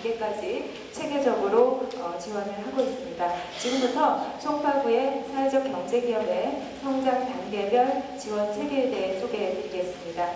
단계까지 체계적으로 지원을 하고 있습니다. 지금부터 송파구의 사회적 경제기업의 성장 단계별 지원 체계에 대해 소개해 드리겠습니다.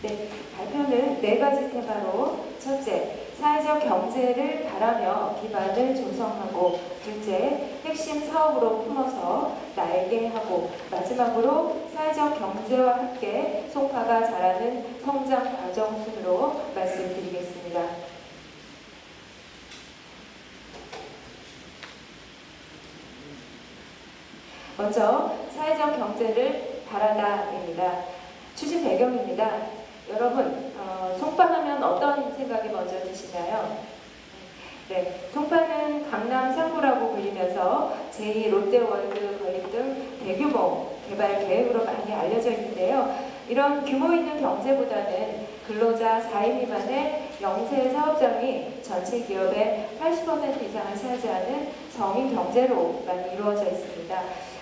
네, 발표는 4가지 테마로 첫째, 사회적 경제를 바라며 기반을 조성하고 둘째, 핵심 사업으로 품어서 날게 하고 마지막으로 사회적 경제와 함께 송파가 자라는 성장 과정 순으로 말씀드리겠습니다. 먼저 사회적 경제를 바라다입니다. 추진 배경입니다. 여러분, 송파하면 어떤 생각이 먼저 드시나요? 네, 송파는 강남 3구라고 불리면서 제2 롯데월드 건립 등 대규모 개발 계획으로 많이 알려져 있는데요. 이런 규모 있는 경제보다는 근로자 4인 미만의 영세 사업장이 전체 기업의 80% 이상을 차지하는 성인 경제로만 이루어져 있습니다.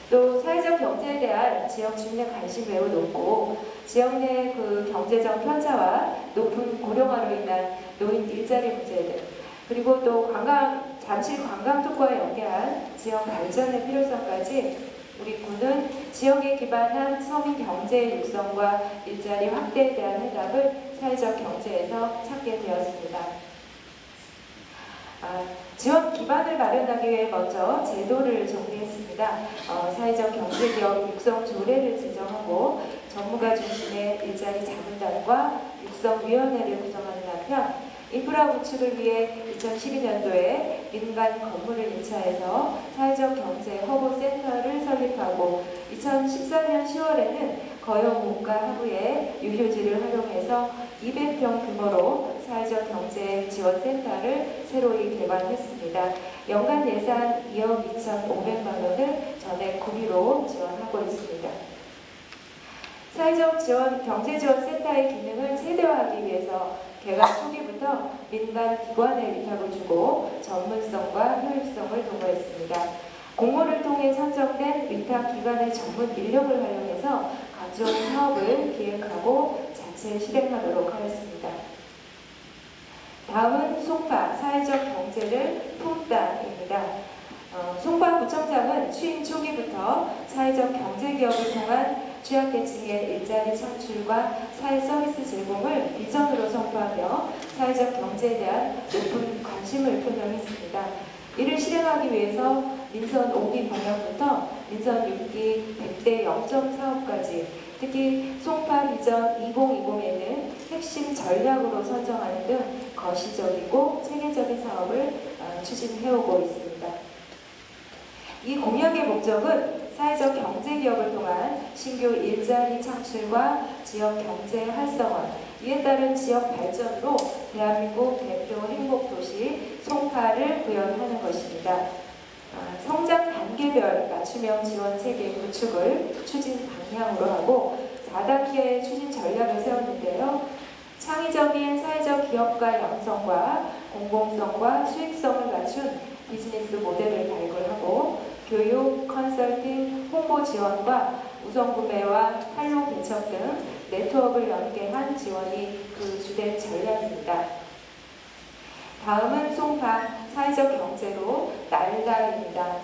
또 사회적 경제에 대한 지역 주민의 관심이 매우 높고 지역 내 그 경제적 편차와 높은 고령화로 인한 노인 일자리 문제들 그리고 또 잠실 관광특구와 연계한 지역 발전의 필요성까지 우리 구는 지역에 기반한 서민 경제의 육성과 일자리 확대에 대한 해답을 사회적 경제에서 찾게 되었습니다. 지원 기반을 마련하기 위해 먼저 제도를 정리했습니다. 사회적 경제기업 육성 조례를 제정하고 전문가 중심의 일자리 자문단과 육성위원회를 구성하는 한편 인프라 구축을 위해 2012년도에 민간 건물을 임차해서 사회적 경제 허브센터를 설립하고 2014년 10월에는 거여 공가 하부의 유휴지를 활용해서 200평 규모로 사회적 경제 지원센터를 새로이 개관했습니다. 연간 예산 2억 2,500만 원을 전액 구비로 지원하고 있습니다. 사회적 경제지원센터의 기능을 세대화하기 위해서 개관 초기부터 민간 기관에 위탁을 주고 전문성과 효율성을 도모했습니다. 공모를 통해 선정된 위탁 기관의 전문 인력을 활용해서 각종 사업을 기획하고 자체 실행하도록 하였습니다. 다음은 송파 사회적 경제를 품다입니다. 송파구청장은 취임 초기부터 사회적 경제기업을 통한 취약계층의 일자리 창출과 사회 서비스 제공을 비전으로 선포하며 사회적 경제에 대한 높은 관심을 표명했습니다. 이를 실행하기 위해서 민선 5기 방향부터 민선 6기 100대 0점 사업까지 특히 송파 비전 2020에는 핵심 전략으로 선정하는 등 거시적이고 체계적인 사업을 추진해오고 있습니다. 이 공약의 목적은 사회적 경제기업을 통한 신규 일자리 창출과 지역 경제 활성화, 이에 따른 지역 발전으로 대한민국 대표 행복도시 송파를 구현하는 것입니다. 성장 단계별 맞춤형 지원 체계 구축을 추진 방향으로 하고 4단계 추진 전략을 세웠는데요. 창의적인 사회적 기업가 양성과 공공성과 수익성을 갖춘 비즈니스 모델을 발굴하고 교육, 컨설팅, 홍보 지원과 우선 구매와 판로 개척 등 네트워크를 연계한 지원이 그 주된 전략입니다. 다음은 송파 사회적 경제로 날다입니다.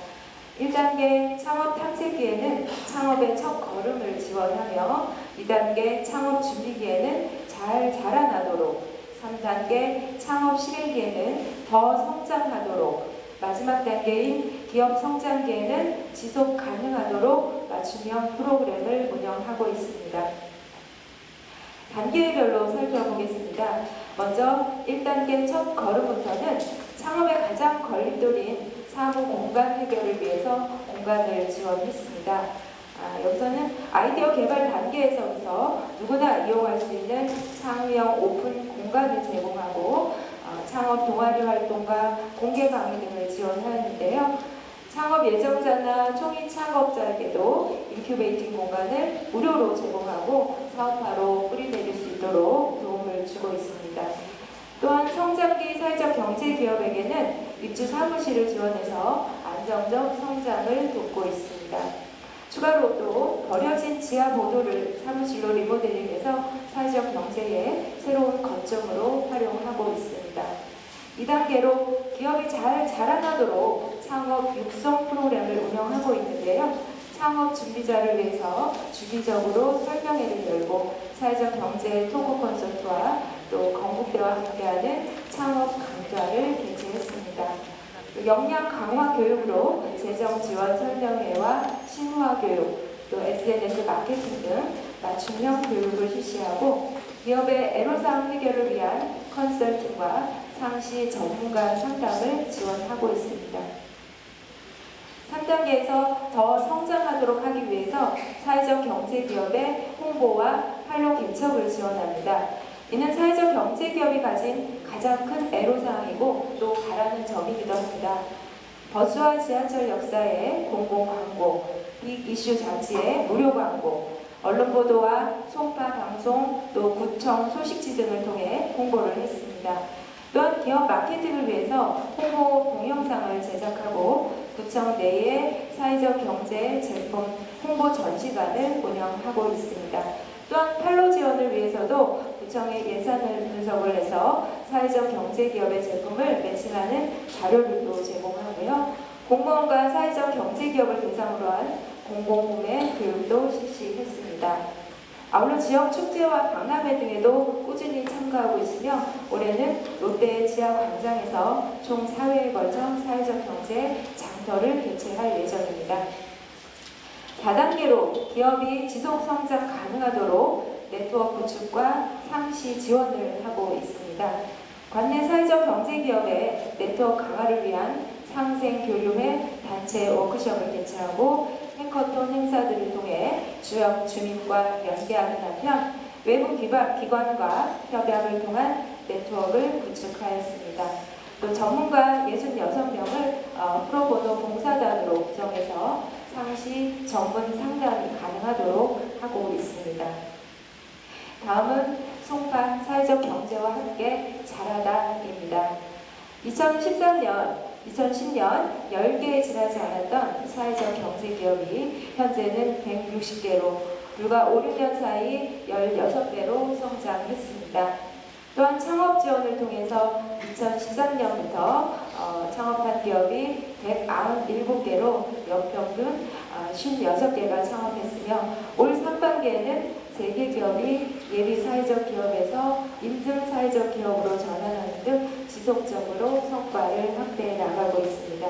1단계 창업 탐색기에는 창업의 첫 걸음을 지원하며 2단계 창업 준비기에는 잘 자라나도록 3단계 창업 실행기에는 더 성장하도록 마지막 단계인 기업 성장기에는 지속 가능하도록 맞춤형 프로그램을 운영하고 있습니다. 단계별로 살펴보겠습니다. 먼저 1단계 첫 걸음부터는 창업의 가장 걸림돌인 사무 공간 해결을 위해서 공간을 지원했습니다. 여기서는 아이디어 개발 단계에서부터 누구나 이용할 수 있는 창의형 오픈 공간을 제공하고 창업 동아리 활동과 공개 강의 등을 지원하였는데요. 창업 예정자나 초기 창업자에게도 인큐베이팅 공간을 무료로 제공하고 사업화로 뿌리내릴 수 있도록 도움을 주고 있습니다. 또한 성장기 사회적 경제 기업에게는 입주 사무실을 지원해서 안정적 성장을 돕고 있습니다. 추가로 또 버려진 지하 보도를 사무실로 리모델링해서 사회적 경제의 새로운 거점으로 활용하고 있습니다. 2단계로 기업이 잘 자라나도록 창업 육성 프로그램을 운영하고 있는데요. 창업 준비자를 위해서 주기적으로 설명회를 열고 사회적 경제 토크 콘서트와 또 건국대와 함께하는 창업 강좌를 개최했습니다. 역량 강화 교육으로 재정 지원 설명회와 신화 교육, 또 SNS 마케팅 등 맞춤형 교육을 실시하고 기업의 애로사항 해결을 위한 컨설팅과 상시 전문가 상담을 지원하고 있습니다. 3단계에서 더 성장하도록 하기 위해서 사회적 경제기업의 홍보와 활용 개척을 지원합니다. 이는 사회적 경제기업이 가진 가장 큰 애로사항이고 또 바라는 점이기도 합니다. 버스와 지하철 역사의 공공광고, 빅 이슈 잡지의 무료 광고, 언론 보도와 송파 방송, 또 구청 소식지 등을 통해 홍보를 했습니다. 또한 기업 마케팅을 위해서 홍보 동영상을 제작하고 구청 내에 사회적 경제 제품 홍보 전시관을 운영하고 있습니다. 또한 팔로 지원을 위해서도 구청의 예산을 분석을 해서 사회적 경제 기업의 제품을 매칭하는 자료를 또 제공하고요. 공무원과 사회적 경제 기업을 대상으로 한 공공구매 교육도 실시했습니다. 아울러 지역 축제와 박람회 등에도 꾸준히 참가하고 있으며 올해는 롯데 지하광장에서 총 4회에 걸쳐 사회적 경제 장터를 개최할 예정입니다. 4단계로 기업이 지속 성장 가능하도록 네트워크 구축과 상시 지원을 하고 있습니다. 관내 사회적 경제기업의 네트워크 강화를 위한 상생 교류회 단체 워크숍을 개최하고 해커톤 행사들을 통해 지역 주민과 연계하는 한편 외부 기관과 협약을 통한 네트워크를 구축하였습니다. 또 전문가 66명을 프로보노 봉사단으로 구성해서 상시 전문 상담이 가능하도록 하고 있습니다. 다음은 송파 사회적 경제와 함께 자라다입니다. 2013년 2010년 10개에 지나지 않았던 사회적 경제기업이 현재는 160개로 불과 5, 6년 사이 16배로 성장했습니다. 또한 창업 지원을 통해서 2013년부터 창업한 기업이 197개로 연평균 56개가 창업했으며 올 상반기에는 3개 기업이 예비 사회적 기업에서 인증 사회적 기업으로 전환하는 등 지속적으로 성과를 확대해 나가고 있습니다.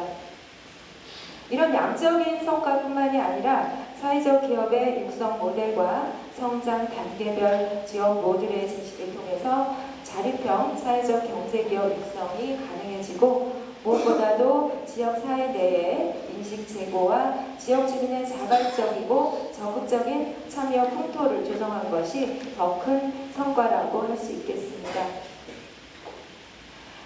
이런 양적인 성과뿐만이 아니라 사회적 기업의 육성 모델과 성장 단계별 지원 모듈의 제시를 통해서 자립형 사회적 경제기업 육성이 가능해지고 무엇보다도 지역 사회 내의 인식 제고와 지역 주민의 자발적이고 적극적인 참여 풍토를 조성한 것이 더 큰 성과라고 할 수 있겠습니다.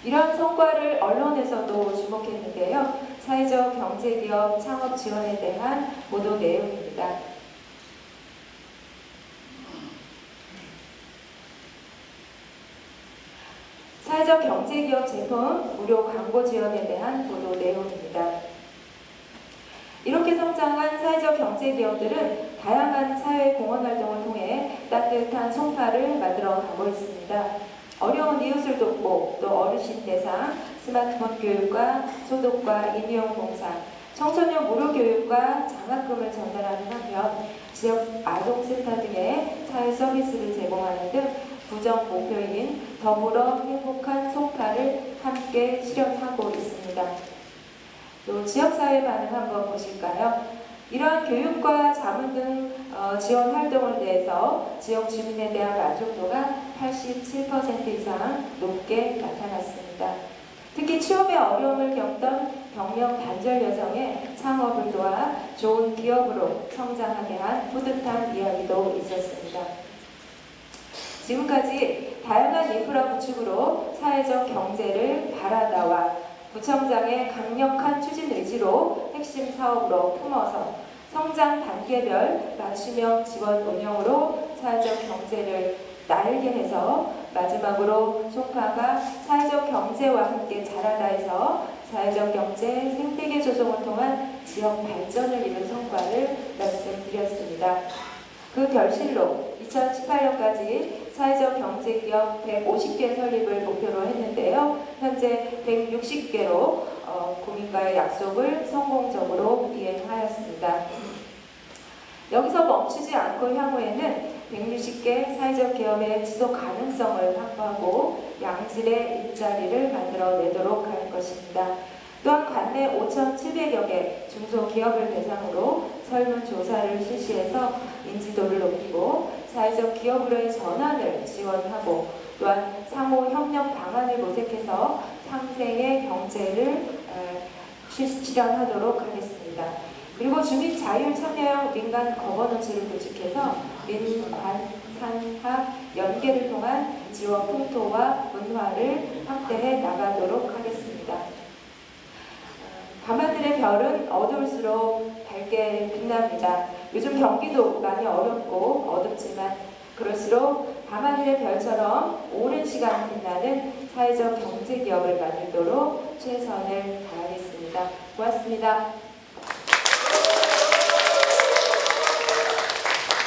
이러한 성과를 언론에서도 주목했는데요. 사회적 경제기업 창업 지원에 대한 보도 내용입니다. 사회적 경제기업 제품 무료 광고 지원에 대한 보도 내용입니다. 이렇게 성장한 사회적 경제기업들은 다양한 사회 공헌 활동을 통해 따뜻한 송파를 만들어 가고 있습니다. 어려운 이웃을 돕고 또 어르신 대상, 스마트폰 교육과 소독과 인이용 봉사, 청소년 무료 교육과 장학금을 전달하는 한편 지역 아동센터 등의 사회 서비스를 제공하는 등 부정 목표인 더불어 행복한 송파를 함께 실현하고 있습니다. 또 지역사회 반응 한번 보실까요? 이러한 교육과 자문 등 지원 활동을 대해서 지역 주민에 대한 만족도가 87% 이상 높게 나타났습니다. 특히 취업에 어려움을 겪던 경력 단절 여성의 창업을 도와 좋은 기업으로 성장하게 한 뿌듯한 이야기도 있었습니다. 지금까지 다양한 인프라 구축으로 사회적 경제를 바라다와 구청장의 강력한 추진 의지로 핵심 사업으로 품어서 성장 단계별 맞춤형 지원 운영으로 사회적 경제를 날개해서 마지막으로 송파가 사회적 경제와 함께 자라다에서 사회적 경제 생태계 조성을 통한 지역 발전을 이룬 성과를 말씀드렸습니다. 그 결실로 2018년까지 사회적 경제기업 150개 설립을 목표로 했는데요. 현재 160개로 국민과의 약속을 성공적으로 이행하였습니다. 여기서 멈추지 않고 향후에는 160개 사회적 기업의 지속 가능성을 확보하고 양질의 일자리를 만들어내도록 할 것입니다. 또한 관내 5,700여 개 중소기업을 대상으로 설문조사를 실시해서 인지도를 높이고 사회적 기업으로의 전환을 지원하고 또한 상호 협력 방안을 모색해서 상생의 경제를 실현하도록 하겠습니다. 그리고 주민 자율 참여형 민간 거버넌스를 구축해서 민관, 산학, 연계를 통한 지원 풍토와 문화를 확대해 나가도록 하겠습니다. 밤하늘의 별은 어두울수록 밝게 빛납니다. 요즘 경기도 많이 어렵고 어둡지만 그럴수록 밤하늘의 별처럼 오랜 시간 빛나는 사회적 경제기업을 만들도록 최선을 다하겠습니다. 고맙습니다.